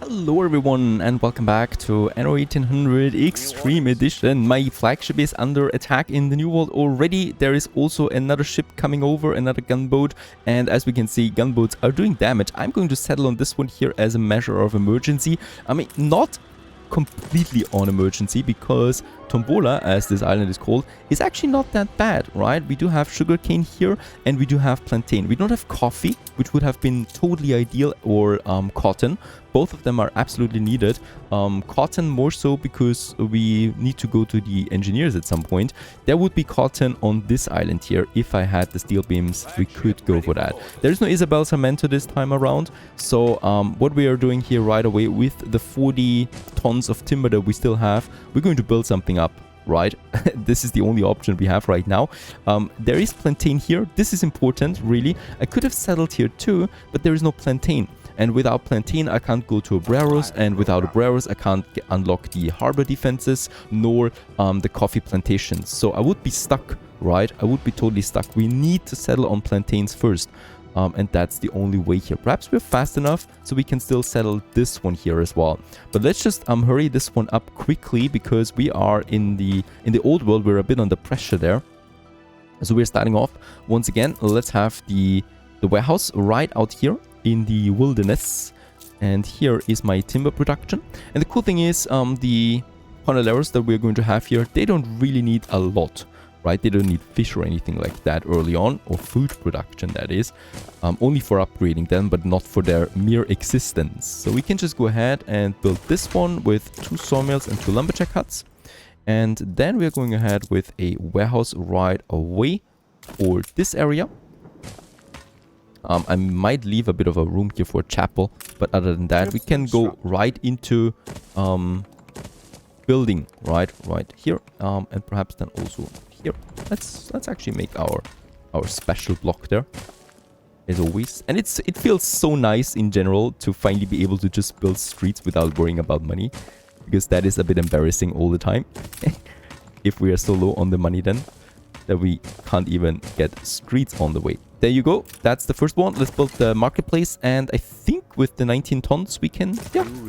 Hello everyone and welcome back to Anno 1800 Extreme Edition. My flagship is under attack in the New World already. There is also another ship coming over, another gunboat, and as we can see, gunboats are doing damage. I'm going to settle on this one here as a measure of emergency. I mean, not completely on emergency, because Tombola, as this island is called, is actually not that bad, right? We do have sugarcane here and we do have plantain. We don't have coffee, which would have been totally ideal, or cotton. Both of them are absolutely needed. Cotton more so because we need to go to the engineers at some point. There would be cotton on this island here. If I had the steel beams, we could go for that. There's no Isabel Samento this time around. So what we are doing here right away with the 40 tons of timber that we still have, we're going to build something up. Right, this is the only option we have right now. There is plantain here. This is important, really. I could have settled here too, but there is no plantain. And without plantain, I can't go to Obreros, and without Obreros, I can't unlock the harbor defenses, nor the coffee plantations. So I would be stuck, right? I would be totally stuck. We need to settle on plantains first. And that's the only way here. Perhaps we're fast enough so we can still settle this one here as well. But let's just hurry this one up quickly, because we are in the old world. We're a bit under pressure there. So we're starting off once again. Let's have the warehouse right out here in the wilderness. And here is my timber production. And the cool thing is the paneleros that we're going to have here, they don't really need a lot. Right, they don't need fish or anything like that early on, or food production, that is. Only for upgrading them, but not for their mere existence. So we can just go ahead and build this one with 2 sawmills and 2 lumberjack huts. And then we're going ahead with a warehouse right away for this area. I might leave a bit of a room here for a chapel, but other than that, we can go right into building right here, and perhaps then also here. Let's actually make our special block there, as always. And it feels so nice in general to finally be able to just build streets without worrying about money, because that is a bit embarrassing all the time. If we are so low on the money, then that we can't even get streets on the way. There you go. That's the first one. Let's build the marketplace, and I think with the 19 tons we can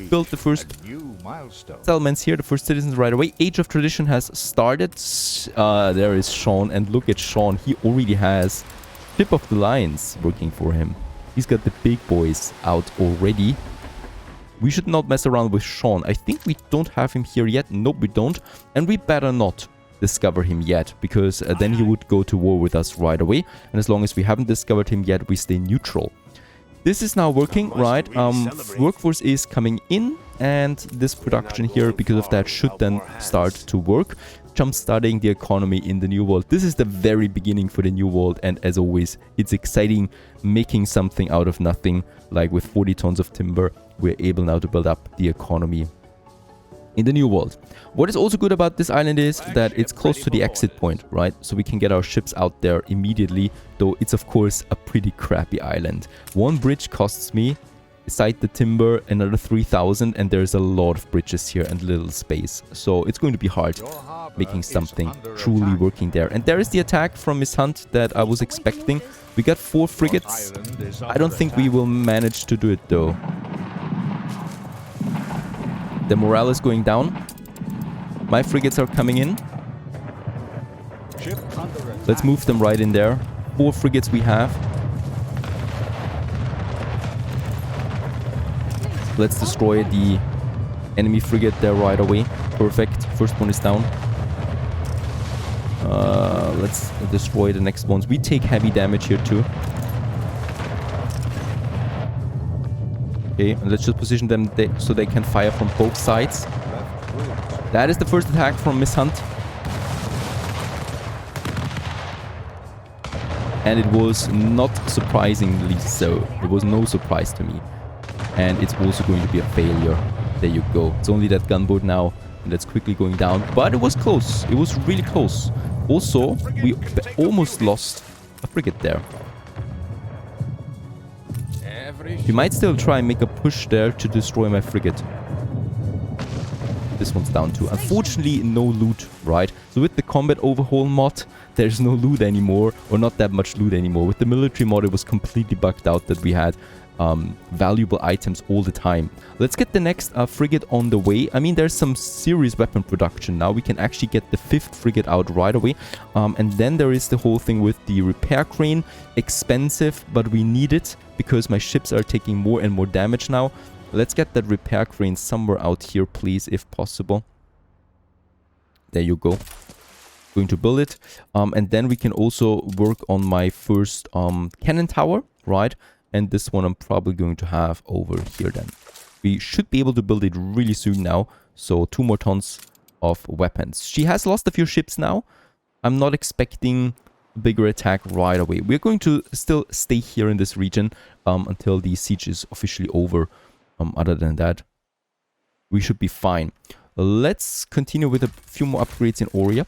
build the first settlements here, the first citizens right away. Age of Tradition has started. There is Sean, and look at Sean. He already has Ship of the Lions working for him. He's got the big boys out already. We should not mess around with Sean. I think we don't have him here yet. Nope, we don't. And we better not discover him yet, because then he would go to war with us right away. And as long as we haven't discovered him yet, we stay neutral. This is now working, right? Workforce is coming in, and this production here, because of that, should then start to work, jump-starting the economy in the New World. This is the very beginning for the New World, and as always, it's exciting making something out of nothing. Like with 40 tons of timber, we're able now to build up the economy in the New World. What is also good about this island is that it's close to the exit point, right? So we can get our ships out there immediately, though it's of course a pretty crappy island. One bridge costs me, beside the timber, another 3,000, and there's a lot of bridges here and little space. So it's going to be hard making something truly working there. And there is the attack from Miss Hunt that I was expecting. We got 4 frigates. I don't think we will manage to do it though. The morale is going down. My frigates are coming in. Let's move them right in there. 4 frigates we have. Let's destroy the enemy frigate there right away. Perfect. First one is down. Let's destroy the next ones. We take heavy damage here too. Okay, and let's just position them so they can fire from both sides. That is the first attack from Miss Hunt. And it was not surprisingly so. It was no surprise to me. And it's also going to be a failure. There you go. It's only that gunboat now, and that's quickly going down. But it was close. It was really close. Also, we almost lost a frigate there. We might still try and make a push there to destroy my frigate. This one's down too. Unfortunately, no loot, right? So with the Combat Overhaul Mod, there's no loot anymore, or not that much loot anymore. With the military mod, it was completely bugged out that we had valuable items all the time. Let's get the next frigate on the way. I mean, there's some serious weapon production now. We can actually get the 5th frigate out right away. And then there is the whole thing with the repair crane. Expensive, but we need it because my ships are taking more and more damage now. Let's get that repair crane somewhere out here, please, if possible. There you go. Going to build it. And then we can also work on my first cannon tower, right? And this one I'm probably going to have over here then. We should be able to build it really soon now. So 2 more tons of weapons. She has lost a few ships now. I'm not expecting a bigger attack right away. We're going to still stay here in this region until the siege is officially over. Other than that, we should be fine. Let's continue with a few more upgrades in Aurea.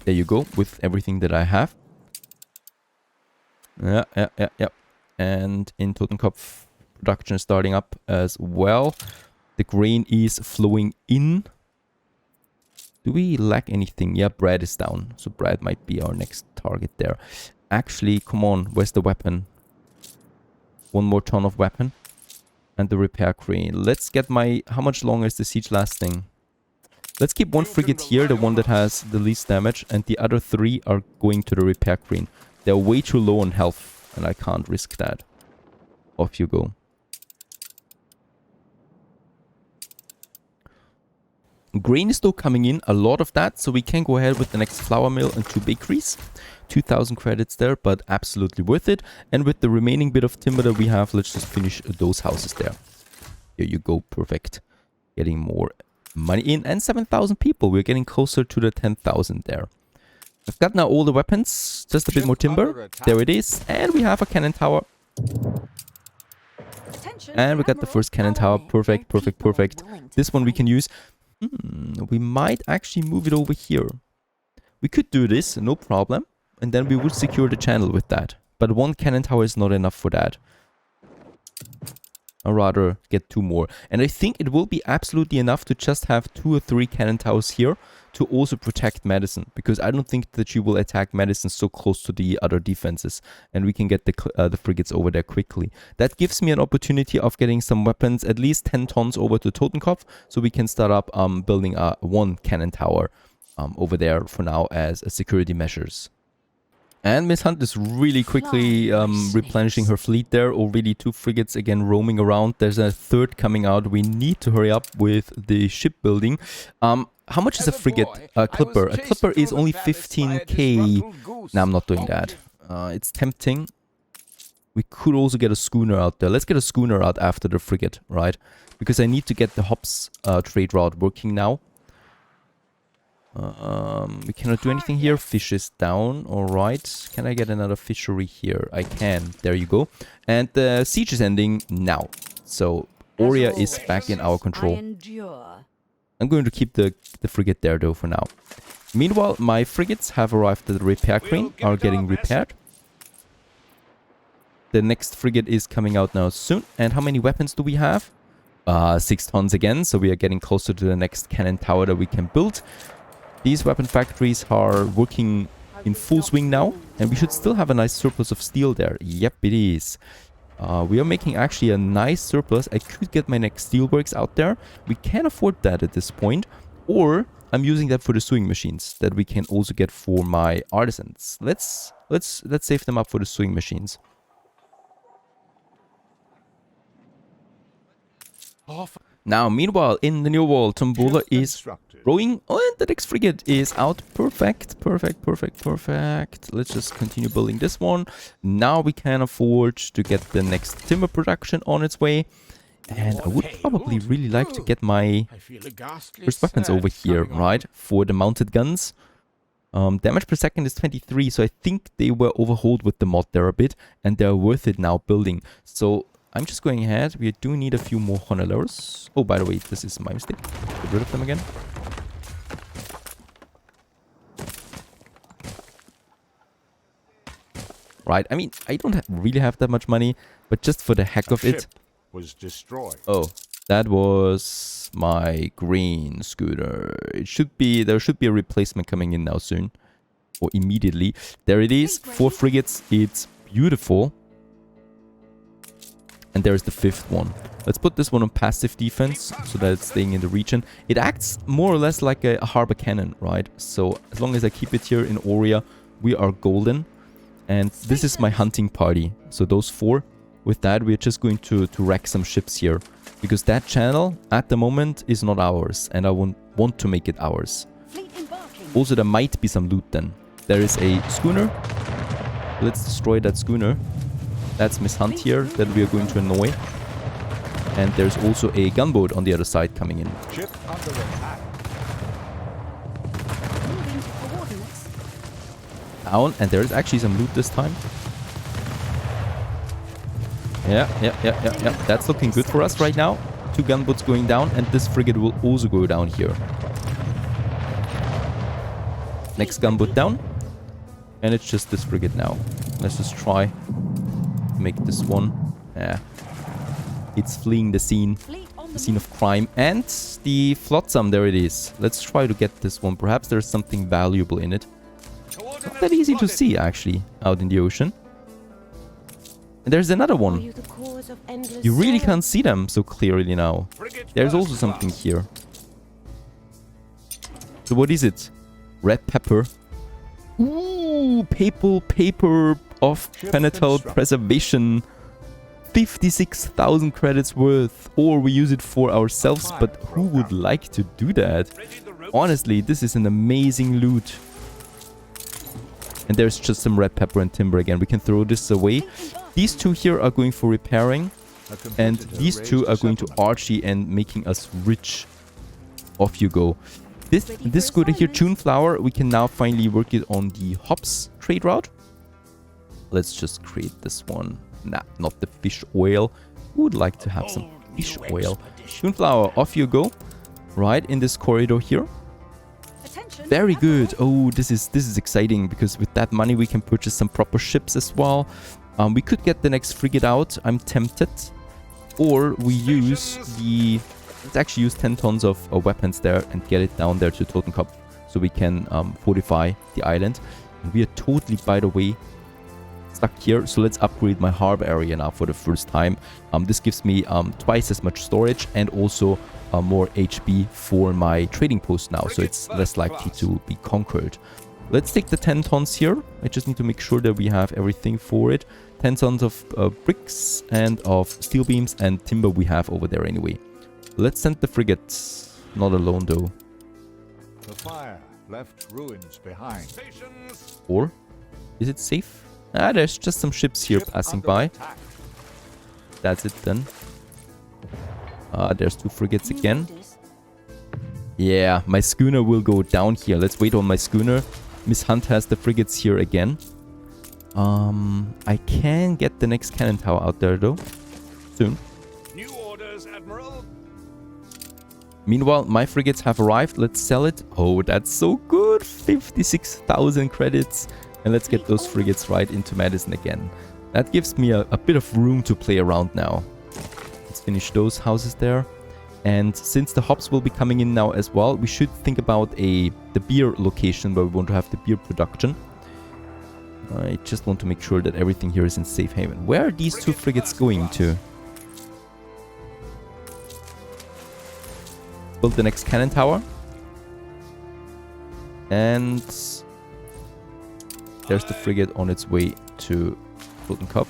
There you go, with everything that I have. Yeah. And in Totenkopf, production is starting up as well. The grain is flowing in. Do we lack anything? Yeah, bread is down. So bread might be our next target there. Actually, come on, where's the weapon? 1 more ton of weapon. And the repair crane. Let's get my... How much longer is the siege lasting? Let's keep 1 frigate here, the one that has the least damage. And the other 3 are going to the repair crane. They're way too low on health, and I can't risk that. Off you go. Grain is still coming in, a lot of that, so we can go ahead with the next flour mill and 2 bakeries. 2,000 credits there, but absolutely worth it. And with the remaining bit of timber that we have, let's just finish those houses there. Here you go, perfect. Getting more money in, and 7,000 people. We're getting closer to the 10,000 there. I've got now all the weapons, just a bit more timber. There it is. And we have a cannon tower. And we got the first cannon tower. Perfect. This one we can use. We might actually move it over here. We could do this, no problem. And then we would secure the channel with that. But 1 cannon tower is not enough for that. I'd rather get 2 more. And I think it will be absolutely enough to just have 2 or 3 cannon towers here to also protect Madison. Because I don't think that she will attack Madison so close to the other defenses. And we can get the frigates over there quickly. That gives me an opportunity of getting some weapons, at least 10 tons over to Totenkopf. So we can start up building 1 cannon tower over there for now as security measures. And Miss Hunt is really quickly replenishing her fleet there. Already 2 frigates again roaming around. There's a 3rd coming out. We need to hurry up with the shipbuilding. How much is a frigate? A clipper. A clipper is only 15k. Nah, I'm not doing that. It's tempting. We could also get a schooner out there. Let's get a schooner out after the frigate, right? Because I need to get the hops trade route working now. We cannot do anything here. Fish is down. Alright. Can I get another fishery here? I can. There you go. And the siege is ending now. So Aurea is back in our control. I'm going to keep the frigate there though for now. Meanwhile, my frigates have arrived at the repair crane. Are getting repaired. The next frigate is coming out now soon. And how many weapons do we have? 6 tons again. So we are getting closer to the next cannon tower that we can build. These weapon factories are working in full swing now, and we should still have a nice surplus of steel there. Yep, it is. We are making actually a nice surplus. I could get my next steelworks out there. We can afford that at this point, or I'm using that for the sewing machines that we can also get for my artisans. Let's save them up for the sewing machines. Now, meanwhile, in the new world, Tombola is rowing. Oh, and the next frigate is out. Perfect. Let's just continue building this one. Now we can afford to get the next timber production on its way. And I would probably really like to get my first weapons over here, right? For the mounted guns. Damage per second is 23, so I think they were overhauled with the mod there a bit. And they're worth it now building. So I'm just going ahead. We do need a few more honolers. Oh, by the way, this is my mistake. Get rid of them again. Right, I mean, I don't really have that much money, but just for the heck of it. Was destroyed. Oh, that was my green scooter. There should be a replacement coming in now soon. Or immediately. There it is. 4 frigates. It's beautiful. And there's the 5th one. Let's put this one on passive defense so that it's staying in the region. It acts more or less like a harbor cannon, right? So as long as I keep it here in Aurea, we are golden. And this is my hunting party. So those 4. With that, we're just going to wreck some ships here. Because that channel, at the moment, is not ours. And I want to make it ours. Also, there might be some loot then. There is a schooner. Let's destroy that schooner. That's Miss Hunt here that we are going to annoy. And there's also a gunboat on the other side coming in. Ship under attack. Down, and there is actually some loot this time. Yeah. That's looking good for us right now. 2 gunboats going down, and this frigate will also go down here. Next gunboat down. And it's just this frigate now. Let's just try to make this one. Yeah. It's fleeing the scene of crime. And the flotsam, there it is. Let's try to get this one. Perhaps there's something valuable in it. Not that easy to see, actually, out in the ocean. And there's another one. You really can't see them so clearly now. There's also something here. So what is it? Red pepper. Ooh, papal paper of penital preservation. 56,000 credits worth. Or we use it for ourselves, but who would like to do that? Honestly, this is an amazing loot. And there's just some red pepper and timber again. We can throw this away. These 2 here are going for repairing. And these 2 are going to Archie and making us rich. Off you go. This good here, Tuneflower, we can now finally work it on the hops trade route. Let's just create this one. Nah, not the fish oil. Who would like to have some fish oil? Tuneflower, off you go. Right in this corridor here. Very good. Oh, this is exciting because with that money we can purchase some proper ships as well. We could get the next frigate out. I'm tempted. Or we use the... Let's actually use 10 tons of weapons there and get it down there to Totenkopf so we can fortify the island. And we are totally, by the way, stuck here. So let's upgrade my harbor area now for the first time. This gives me twice as much storage and also more HP for my trading post now. So it's less likely to be conquered. Let's take the 10 tons here. I just need to make sure that we have everything for it. 10 tons of bricks and of steel beams and timber we have over there anyway. Let's send the frigates. Not alone though. The fire left ruins behind. Or is it safe? Ah, there's just some ships here passing by. That's it then. There's 2 frigates again. Yeah, my schooner will go down here. Let's wait on my schooner. Miss Hunt has the frigates here again. I can get the next cannon tower out there though. Soon. New orders, Admiral. Meanwhile, my frigates have arrived. Let's sell it. Oh, that's so good. 56,000 credits. And let's get those frigates right into Madison again. That gives me a bit of room to play around now. Let's finish those houses there. And since the hops will be coming in now as well, we should think about the beer location where we want to have the beer production. I just want to make sure that everything here is in safe haven. Where are these 2 frigates going to? Build the next cannon tower. And there's the frigate on its way to Totenkopf.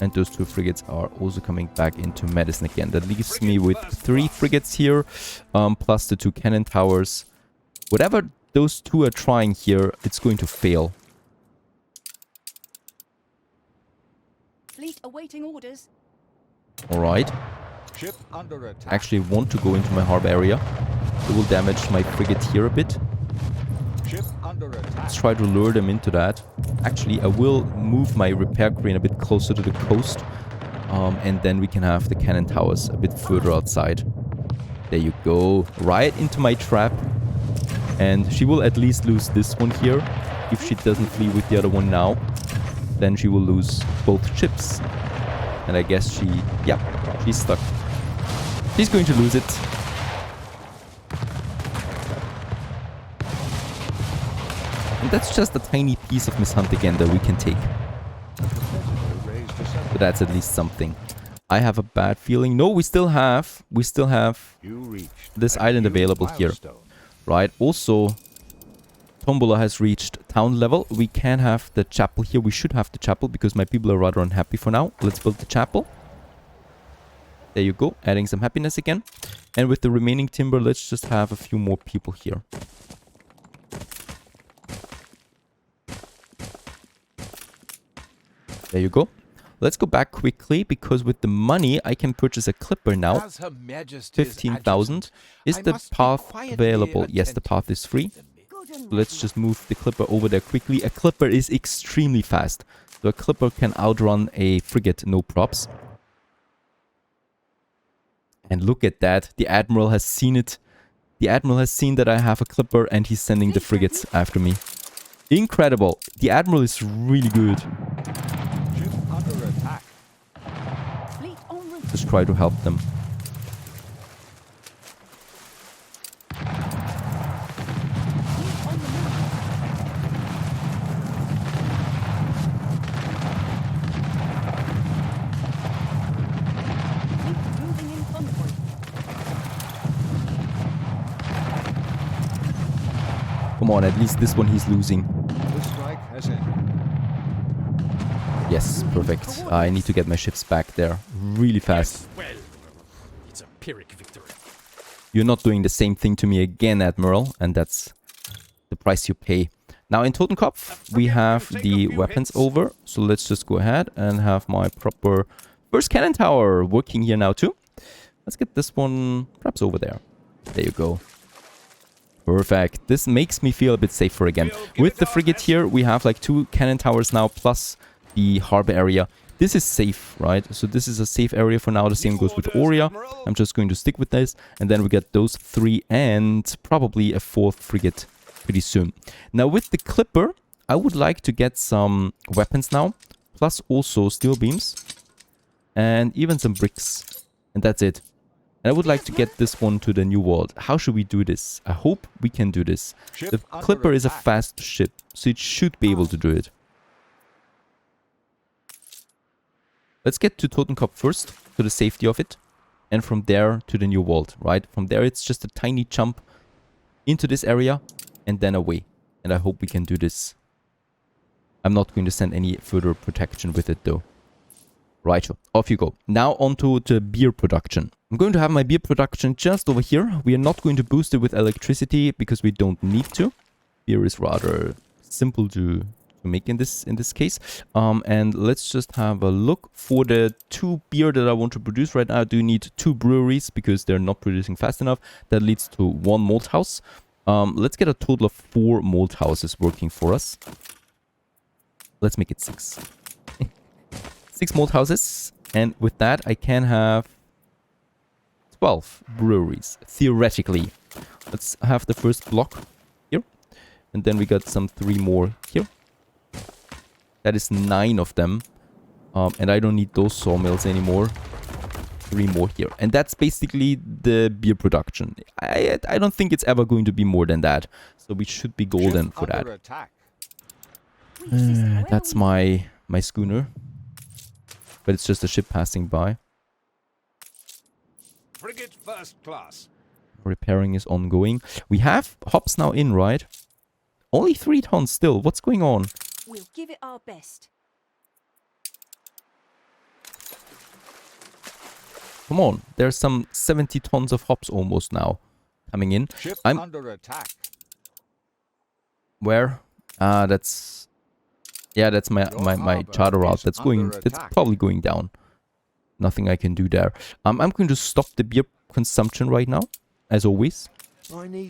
And those 2 frigates are also coming back into Madison again. That leaves me with 3 frigates here, plus the 2 cannon towers. Whatever those 2 are trying here, it's going to fail. Fleet awaiting orders. Alright. Ship under attack. Actually want to go into my harbor area. It will damage my frigate here a bit. Ship under attack. Let's try to lure them into that. Actually, I will move my repair crane a bit closer to the coast. And then we can have the cannon towers a bit further outside. There you go. Right into my trap. And she will at least lose this one here. If she doesn't flee with the other one now, then she will lose both ships. And I guess she's stuck. She's going to lose it. And that's just a tiny piece of Miss Hunt again that we can take. So that's at least something. I have a bad feeling. No, we still have You reached this a island new available here, milestone. right? Also, Tombola has reached town level. We can have the chapel here. We should have the chapel because my people are rather unhappy for now. Let's build the chapel. There you go, adding some happiness again. And with the remaining timber, let's just have a few more people here. There you go. Let's go back quickly because with the money I can purchase a clipper now. 15,000. Is the path available? Yes, the path is free. So let's just move the clipper over there quickly. A clipper is extremely fast. So a clipper can outrun a frigate, no props. And look at that. The Admiral has seen it. The Admiral has seen that I have a clipper and he's sending the frigates after me. Incredible. The Admiral is really good. Ship under attack. Just try to help them. Come on, at least this one he's losing. The strike has ended. Yes, perfect. I need to get my ships back there really fast. Well, it's a Pyrrhic victory. You're not doing the same thing to me again, Admiral, and that's the price you pay. Now in Totenkopf, we have the weapons over, so let's just go ahead and have my proper first cannon tower working here now too. Let's get this one perhaps over there. There you go. Perfect. This makes me feel a bit safer again. With the frigate here, we have like 2 cannon towers now, plus the harbor area. This is safe, right? So this is a safe area for now. The same goes with Oria. I'm just going to stick with this. And then we get those 3 and probably a 4th frigate pretty soon. Now with the Clipper, I would like to get some weapons now, plus also steel beams and even some bricks. And that's it. And I would like to get this one to the New World. How should we do this? I hope we can do this. The Clipper is a fast ship, so it should be able to do it. Let's get to Totenkopf first, to the safety of it. And from there to the New World, right? From there it's just a tiny jump into this area and then away. And I hope we can do this. I'm not going to send any further protection with it though. Right, off you go. Now onto the beer production. I'm going to have my beer production just over here. We are not going to boost it with electricity because we don't need to. Beer is rather simple to make in this case. And let's just have a look. For the 2 beer that I want to produce right now, I do need 2 breweries because they're not producing fast enough. That leads to 1 malt house. Let's get a total of 4 malt houses working for us. Let's make it 6. 6 malt houses, and with that I can have 12 breweries, theoretically. Let's have the first block here, and then we got some 3 more here. That is 9 of them, and I don't need those sawmills anymore. 3 more here, and that's basically the beer production. I don't think it's ever going to be more than that, so we should be golden for that. That's my schooner. But it's just a ship passing by. Frigate first class. Repairing is ongoing. We have hops now in, right? Only 3 tons still. What's going on? We'll give it our best. Come on. There's some 70 tons of hops almost now coming in. Ship I'm under attack. where? That's yeah, that's my charter route. That's probably going down. Nothing I can do there. I'm going to stop the beer consumption right now, as always,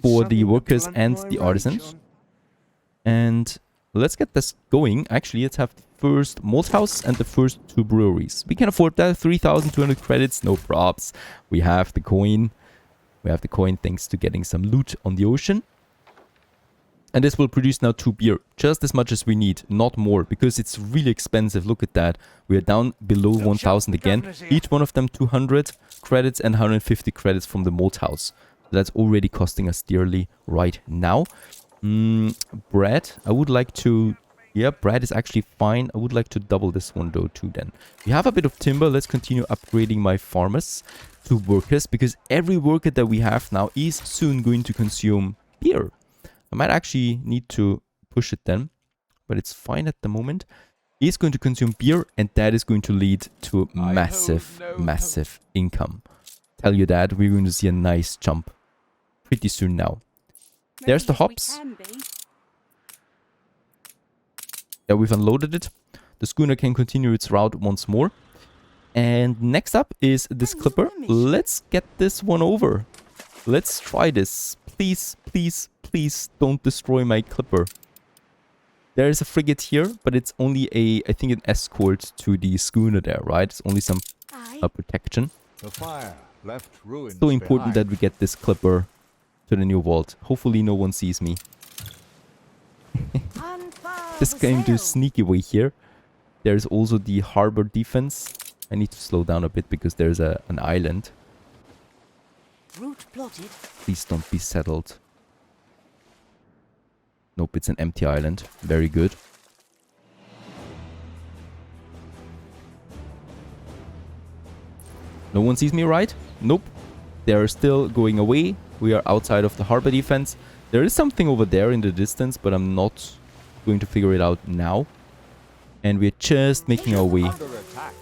for the workers and the artisans. And let's get this going. Actually, let's have the first malt house and the first 2 breweries. We can afford that. 3,200 credits, no props. We have the coin. We have the coin thanks to getting some loot on the ocean. And this will produce now 2 beer, just as much as we need, not more, because it's really expensive. Look at that. We are down below 1,000 again. Each one of them 200 credits and 150 credits from the malt house. That's already costing us dearly right now. Bread. I would like to Yeah, Brad is actually fine. I would like to double this one though too then. We have a bit of timber. Let's continue upgrading my farmers to workers because every worker that we have now is soon going to consume beer. I might actually need to push it then, but it's fine at the moment. He's going to consume beer and that is going to lead to massive income. Tell you that we're going to see a nice jump pretty soon now. There's the hops. Yeah, we've unloaded it. The schooner can continue its route once more. And next up is this clipper. Let's get this one over. Let's try this. Please, please, please don't destroy my clipper. There is a frigate here, but it's only I think an escort to the schooner there, right? It's only some protection. The fire left ruins So important behind. that we get this clipper to the new vault. Hopefully no one sees me. This game do sneaky way here. There's also the harbor defense. I need to slow down a bit because there's an island. Route plotted. Please don't be settled. Nope, it's an empty island. Very good. No one sees me, right? Nope. They're still going away. We are outside of the harbor defense. There is something over there in the distance, but I'm not going to figure it out now. And we're just making our way Under attack.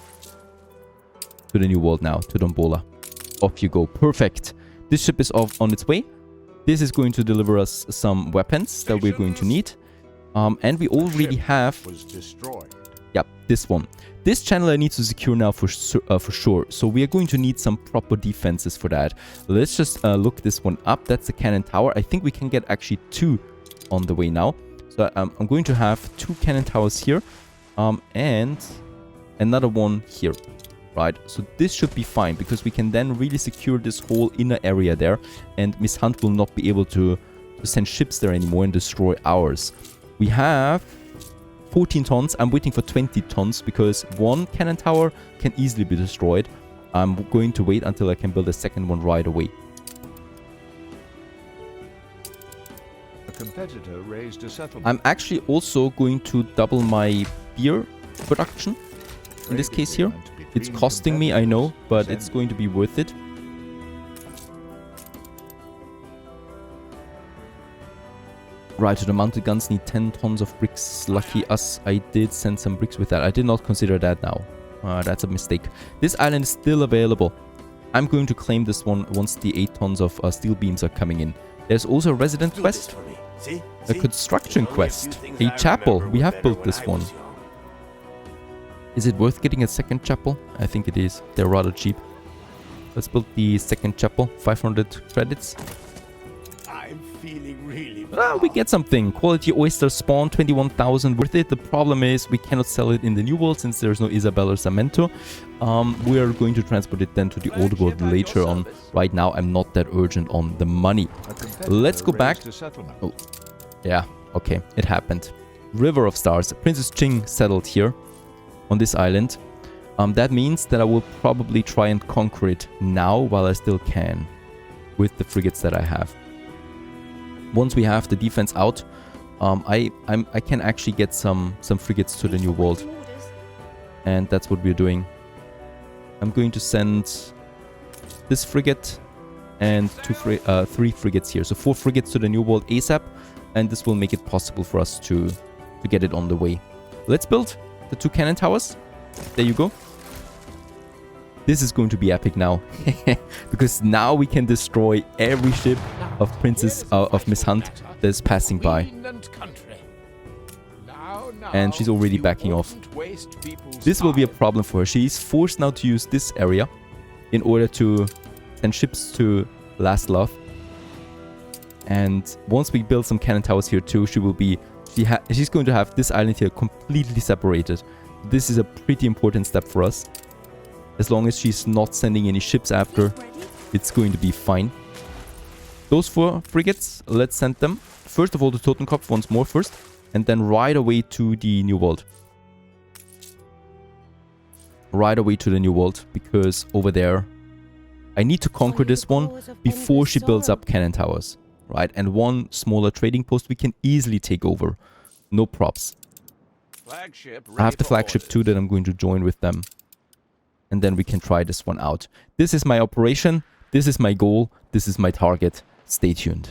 to the new world now, to Tombola. Off you go. Perfect. This ship is off on its way. This is going to deliver us some weapons that we're going to need. And we already have... Was destroyed. Yep, this one. This channel I need to secure now for sure. So we are going to need some proper defenses for that. Let's just look this one up. That's the cannon tower. I think we can get actually 2 on the way now. So I'm going to have 2 cannon towers here. And another one here. Right, so this should be fine because we can then really secure this whole inner area there. And Miss Hunt will not be able to send ships there anymore and destroy ours. We have 14 tons. I'm waiting for 20 tons because one cannon tower can easily be destroyed. I'm going to wait until I can build a second one right away. A competitor raised a settlement. I'm actually also going to double my beer production in this case here. It's costing me, I know, but it's going to be worth it. Right, so the mounted guns need 10 tons of bricks. Lucky us, I did send some bricks with that. I did not consider that now. That's a mistake. This island is still available. I'm going to claim this one once the 8 tons of steel beams are coming in. There's also a resident quest, a construction quest, a chapel. We have built this one. Is it worth getting a second chapel? I think it is. They're rather cheap. Let's build the second chapel. 500 credits. I'm feeling really We get something. Quality oyster spawn, 21,000 worth it. The problem is we cannot sell it in the new world since there's no Isabel or Samento. We are going to transport it then to the old world later on. Right now, I'm not that urgent on the money. Let's go back. Oh, yeah. Okay, it happened. River of Stars. Princess Ching settled here on this island. That means that I will probably try and conquer it now while I still can with the frigates that I have. Once we have the defense out, I can actually get some frigates to the new world, and that's what we're doing. I'm going to send this frigate and 3 frigates here, so 4 frigates to the new world ASAP, and this will make it possible for us to get it on the way. Let's build the 2 cannon towers. There you go. This is going to be epic now. Because now we can destroy every ship of of Miss Hunt that is passing by. And she's already backing off. This will be a problem for her. She is forced now to use this area in order to send ships to Laszlo. And once we build some cannon towers here too, she will be... she's going to have this island here completely separated. This is a pretty important step for us. As long as she's not sending any ships after, it's going to be fine. Those 4 frigates, let's send them. First of all, to Totenkopf once more first. And then right away to the New World. Right away to the New World. Because over there, I need to conquer this one before she builds up cannon towers. Right? And one smaller trading post we can easily take over. No props. Flagship I have ready the for flagship orders. too that I'm going to join with them. And then we can try this one out. This is my operation. This is my goal. This is my target. Stay tuned.